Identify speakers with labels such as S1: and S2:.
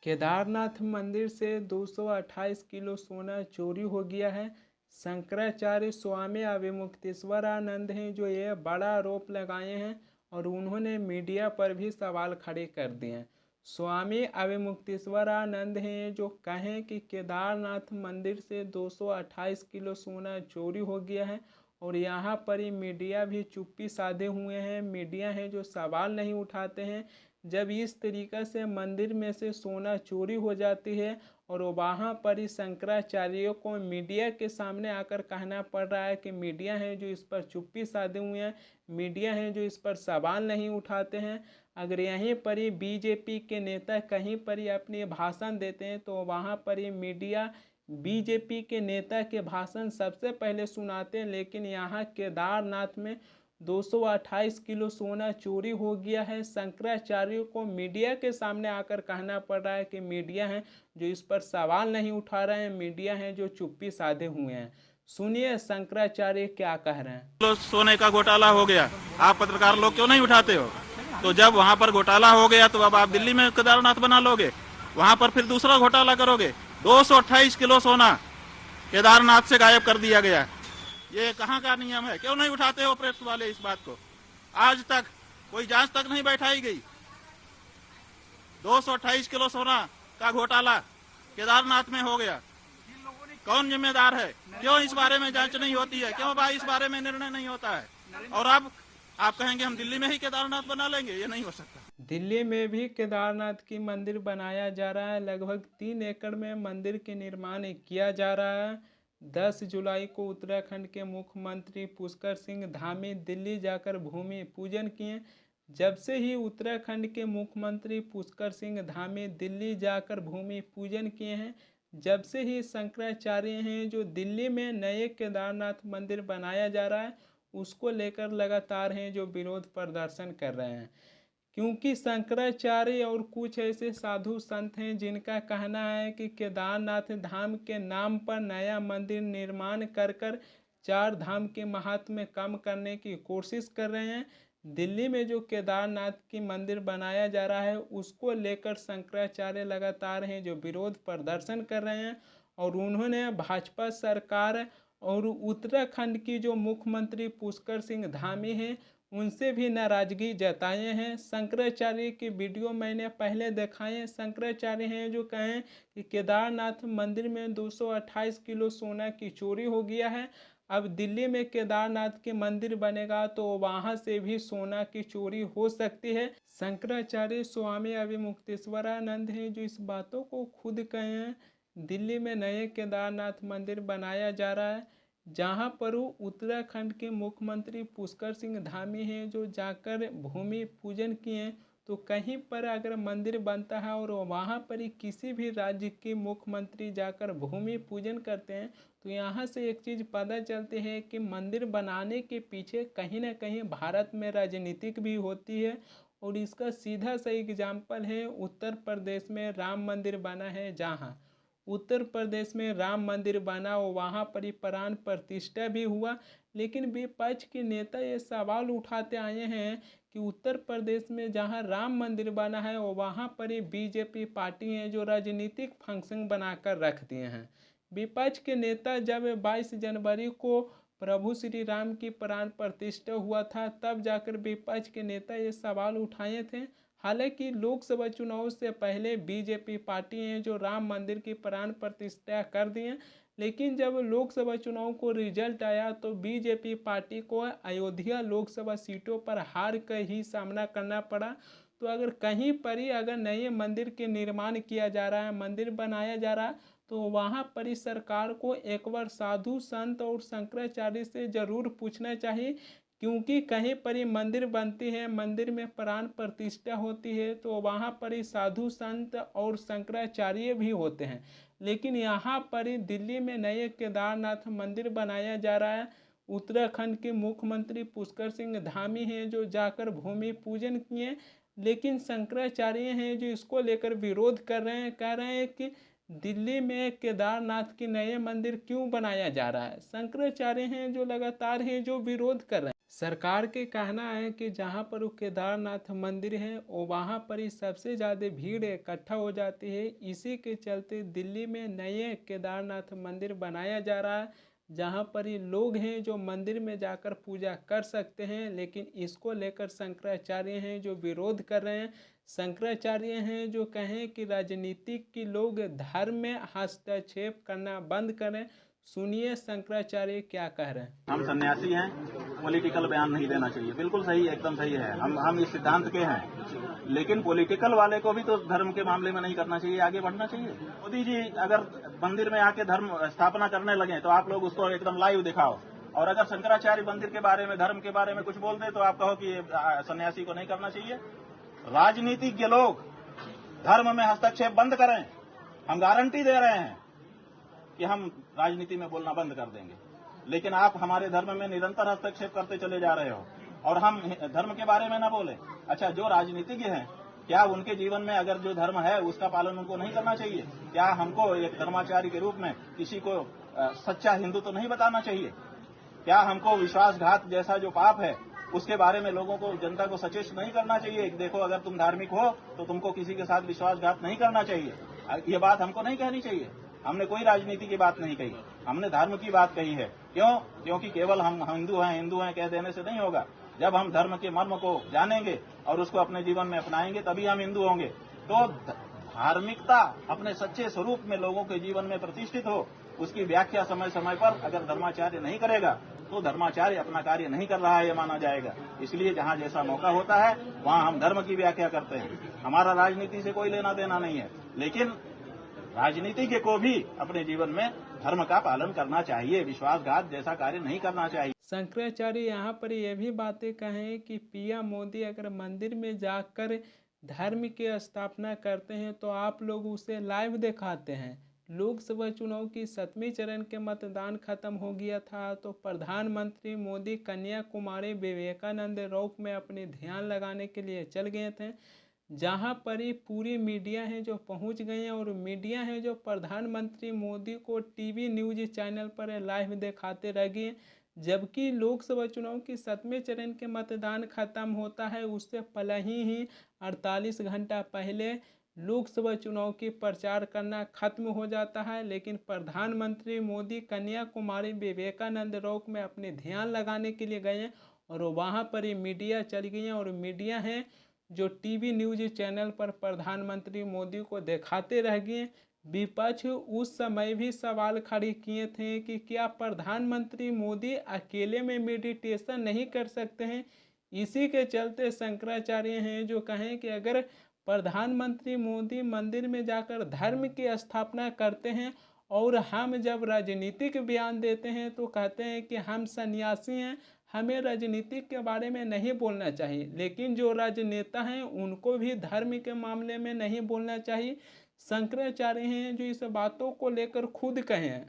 S1: केदारनाथ मंदिर से 228 किलो सोना चोरी हो गया है। शंकराचार्य स्वामी अविमुक्तेश्वरानंद हैं जो ये बड़ा आरोप लगाए हैं और उन्होंने मीडिया पर भी सवाल खड़े कर दिए हैं। स्वामी अविमुक्तेश्वरानंद हैं जो कहें कि केदारनाथ मंदिर से 228 किलो सोना चोरी हो गया है और यहाँ पर ही मीडिया भी चुप्पी साधे हुए हैं। मीडिया है जो सवाल नहीं उठाते हैं। जब इस तरीक़ा से मंदिर में से सोना चोरी हो जाती है और वहाँ पर ही शंकराचार्यों को मीडिया के सामने आकर कहना पड़ रहा है कि मीडिया है जो इस पर चुप्पी साधे हुए हैं, मीडिया है जो इस पर सवाल नहीं उठाते हैं। अगर यहीं पर ही बीजेपी के नेता कहीं पर ही अपनी भाषण देते हैं तो वहाँ पर ही मीडिया बीजेपी के नेता के भाषण सबसे पहले सुनाते हैं, लेकिन यहाँ केदारनाथ में 228 किलो सोना चोरी हो गया है। शंकराचार्यों को मीडिया के सामने आकर कहना पड़ रहा है कि मीडिया है जो इस पर सवाल नहीं उठा रहे हैं, मीडिया है जो चुप्पी साधे हुए हैं। सुनिए शंकराचार्य क्या कह रहे हैं।
S2: तो सोने का घोटाला हो गया, आप पत्रकार लोग क्यों नहीं उठाते हो? तो जब वहाँ पर घोटाला हो गया तो अब आप दिल्ली में केदारनाथ बना लोगे, वहाँ पर फिर दूसरा घोटाला करोगे। 228 किलो सोना केदारनाथ से गायब कर दिया गया। ये कहाँ का नियम है? क्यों नहीं उठाते हो प्रेस वाले इस बात को? आज तक कोई जांच तक नहीं बैठाई गई। 228 किलो सोना का घोटाला केदारनाथ में हो गया, कौन जिम्मेदार है? क्यों इस बारे में जांच नहीं होती है? क्यों भाई इस बारे में निर्णय नहीं होता है? और अब आप कहेंगे हम दिल्ली में ही केदारनाथ बना लेंगे, ये नहीं हो सकता।
S1: दिल्ली में भी केदारनाथ की मंदिर बनाया जा रहा है। लगभग 3 एकड़ में मंदिर के निर्माण किया जा रहा है। 10 जुलाई को उत्तराखंड के मुख्यमंत्री पुष्कर सिंह धामी दिल्ली जाकर भूमि पूजन किए। जब से ही उत्तराखंड के मुख्यमंत्री पुष्कर सिंह धामी दिल्ली जाकर भूमि पूजन किए हैं, जब से ही शंकराचार्य हैं जो दिल्ली में नए केदारनाथ मंदिर बनाया जा रहा है उसको लेकर लगातार हैं जो विरोध प्रदर्शन कर रहे हैं, क्योंकि शंकराचार्य और कुछ ऐसे साधु संत हैं जिनका कहना है कि केदारनाथ धाम के नाम पर नया मंदिर निर्माण कर कर 4 धाम के महात्म्य कम करने की कोशिश कर रहे हैं। दिल्ली में जो केदारनाथ की मंदिर बनाया जा रहा है उसको लेकर शंकराचार्य लगातार हैं जो विरोध प्रदर्शन कर रहे हैं और उन्होंने भाजपा सरकार और उत्तराखंड की जो मुख्यमंत्री पुष्कर सिंह धामी हैं उनसे भी नाराजगी जताए हैं। शंकराचार्य की वीडियो मैंने पहले दिखाए हैं। शंकराचार्य हैं जो कहें कि केदारनाथ मंदिर में 228 किलो सोना की चोरी हो गया है। अब दिल्ली में केदारनाथ के मंदिर बनेगा तो वहां से भी सोना की चोरी हो सकती है। शंकराचार्य स्वामी अविमुक्तेश्वरानंद हैं जो इस बातों को खुद कहे हैं। दिल्ली में नए केदारनाथ मंदिर बनाया जा रहा है, जहां पर उत्तराखंड के मुख्यमंत्री पुष्कर सिंह धामी हैं जो जाकर भूमि पूजन किए। तो कहीं पर अगर मंदिर बनता है और वहां पर ही किसी भी राज्य के मुख्यमंत्री जाकर भूमि पूजन करते हैं तो यहाँ से एक चीज़ पता चलती है कि मंदिर बनाने के पीछे कहीं ना कहीं भारत में राजनीतिक भी होती है। और इसका सीधा सा एग्जाम्पल है उत्तर प्रदेश में राम मंदिर बना है। जहाँ उत्तर प्रदेश में राम मंदिर बना वहाँ पर ही प्राण प्रतिष्ठा भी हुआ, लेकिन विपक्ष के नेता ये सवाल उठाते आए हैं कि उत्तर प्रदेश में जहाँ राम मंदिर बना है वहाँ पर ही बीजेपी पार्टी है जो राजनीतिक फंक्शन बनाकर रख दिए हैं। विपक्ष के नेता जब 22 जनवरी को प्रभु श्री राम की प्राण प्रतिष्ठा हुआ था तब जाकर विपक्ष के नेता ये सवाल उठाए थे। हालांकि लोकसभा चुनाव से पहले बीजेपी पार्टी हैं जो राम मंदिर की प्राण प्रतिष्ठा कर दिए, लेकिन जब लोकसभा चुनाव को रिजल्ट आया तो बीजेपी पार्टी को अयोध्या लोकसभा सीटों पर हार का ही सामना करना पड़ा। तो अगर कहीं पर ही अगर नए मंदिर के निर्माण किया जा रहा है, मंदिर बनाया जा रहा है, तो वहाँ पर ही सरकार को एक बार साधु संत और शंकराचार्य से जरूर पूछना चाहिए, क्योंकि कहीं पर ही मंदिर बनती है, मंदिर में प्राण प्रतिष्ठा होती है तो वहाँ पर ही साधु संत और शंकराचार्य भी होते हैं। लेकिन यहाँ पर ही दिल्ली में नए केदारनाथ मंदिर बनाया जा रहा है। उत्तराखंड के मुख्यमंत्री पुष्कर सिंह धामी हैं जो जाकर भूमि पूजन किए, लेकिन शंकराचार्य हैं जो इसको लेकर विरोध कर रहे हैं, कह रहे हैं कि दिल्ली में केदारनाथ के नए मंदिर क्यों बनाया जा रहा है। शंकराचार्य हैं जो लगातार हैं जो विरोध कर रहे हैं। सरकार के कहना है कि जहाँ पर वो केदारनाथ मंदिर है वो वहाँ पर ही सबसे ज़्यादा भीड़ इकट्ठा हो जाती है। इसी के चलते दिल्ली में नए केदारनाथ मंदिर बनाया जा रहा है, जहाँ पर ही लोग हैं जो मंदिर में जाकर पूजा कर सकते हैं। लेकिन इसको लेकर शंकराचार्य हैं जो विरोध कर रहे हैं। शंकराचार्य हैं जो कहें कि राजनीतिक की लोग धर्म में हस्तक्षेप करना बंद करें। सुनिए शंकराचार्य क्या कह रहे हैं।
S3: हम सन्यासी हैं, पॉलिटिकल बयान नहीं देना चाहिए। बिल्कुल सही, एकदम सही है। हम इस सिद्धांत के हैं, लेकिन पॉलिटिकल वाले को भी तो धर्म के मामले में नहीं करना चाहिए, आगे बढ़ना चाहिए। मोदी जी अगर मंदिर में आके धर्म स्थापना करने लगे तो आप लोग उसको एकदम लाइव दिखाओ, और अगर शंकराचार्य मंदिर के बारे में, धर्म के बारे में कुछ बोल दे तो आप कहो कि ये सन्यासी को नहीं करना चाहिए। राजनीतिज्ञ लोग धर्म में हस्तक्षेप बंद करें। हम गारंटी दे रहे हैं कि हम राजनीति में बोलना बंद कर देंगे, लेकिन आप हमारे धर्म में निरंतर हस्तक्षेप करते चले जा रहे हो और हम धर्म के बारे में न बोले। अच्छा, जो राजनीतिज्ञ हैं, क्या उनके जीवन में अगर जो धर्म है उसका पालन उनको नहीं करना चाहिए? क्या हमको एक धर्माचार्य के रूप में किसी को सच्चा हिंदू तो नहीं बताना चाहिए? क्या हमको विश्वासघात जैसा जो पाप है उसके बारे में लोगों को, जनता को सचेत नहीं करना चाहिए? देखो, अगर तुम धार्मिक हो तो तुमको किसी के साथ विश्वासघात नहीं करना चाहिए। ये बात हमको नहीं कहनी चाहिए। हमने कोई राजनीति की बात नहीं कही, हमने धर्म की बात कही है। क्यों? क्योंकि केवल हम हिंदू हैं कह देने से नहीं होगा। जब हम धर्म के मर्म को जानेंगे और उसको अपने जीवन में अपनाएंगे तभी हम हिंदू होंगे। तो धार्मिकता अपने सच्चे स्वरूप में लोगों के जीवन में प्रतिष्ठित हो, उसकी व्याख्या समय समय पर अगर धर्माचार्य नहीं करेगा तो धर्माचार्य अपना कार्य नहीं कर रहा है, ये माना जाएगा। इसलिए जहाँ जैसा मौका होता है वहाँ हम धर्म की व्याख्या करते हैं। हमारा राजनीति से कोई लेना देना नहीं है, लेकिन राजनीतिज्ञ को भी अपने जीवन में धर्म का पालन करना चाहिए, विश्वासघात जैसा कार्य नहीं करना चाहिए।
S1: शंकराचार्य यहाँ पर यह भी बातें कहें कि पीएम मोदी अगर मंदिर में जाकर धर्म की स्थापना करते हैं तो आप लोग उसे लाइव दिखाते हैं। लोकसभा चुनाव की 7वें चरण के मतदान खत्म हो गया था तो प्रधानमंत्री मोदी कन्याकुमारी विवेकानंद रॉक में अपने ध्यान लगाने के लिए चल गए थे, जहां पर ही पूरी मीडिया है जो पहुंच गए हैं और मीडिया है जो प्रधानमंत्री मोदी को टीवी न्यूज चैनल पर लाइव दिखाते रह गए। जबकि लोकसभा चुनाव की 7वें चरण के मतदान खत्म होता है उससे पहले ही 48 घंटा पहले लोकसभा चुनाव की प्रचार करना खत्म हो जाता है। लेकिन प्रधानमंत्री मोदी कन्याकुमारी विवेकानंद रॉक में अपने ध्यान लगाने के लिए गए और वहां पर ही मीडिया चली गई और मीडिया है जो टीवी न्यूज चैनल पर प्रधानमंत्री मोदी को दिखाते रह गए। विपक्ष उस समय भी सवाल खड़े किए थे कि क्या प्रधानमंत्री मोदी अकेले में मेडिटेशन नहीं कर सकते हैं। इसी के चलते शंकराचार्य हैं जो कहें कि अगर प्रधानमंत्री मोदी मंदिर में जाकर धर्म की स्थापना करते हैं और हम जब राजनीतिक बयान देते हैं तो कहते हैं कि हम सन्यासी हैं, हमें राजनीति के बारे में नहीं बोलना चाहिए। लेकिन जो राजनेता हैं उनको भी धर्म के मामले में नहीं बोलना चाहिए। शंकराचार्य हैं जो इस बातों को लेकर खुद कहे हैं।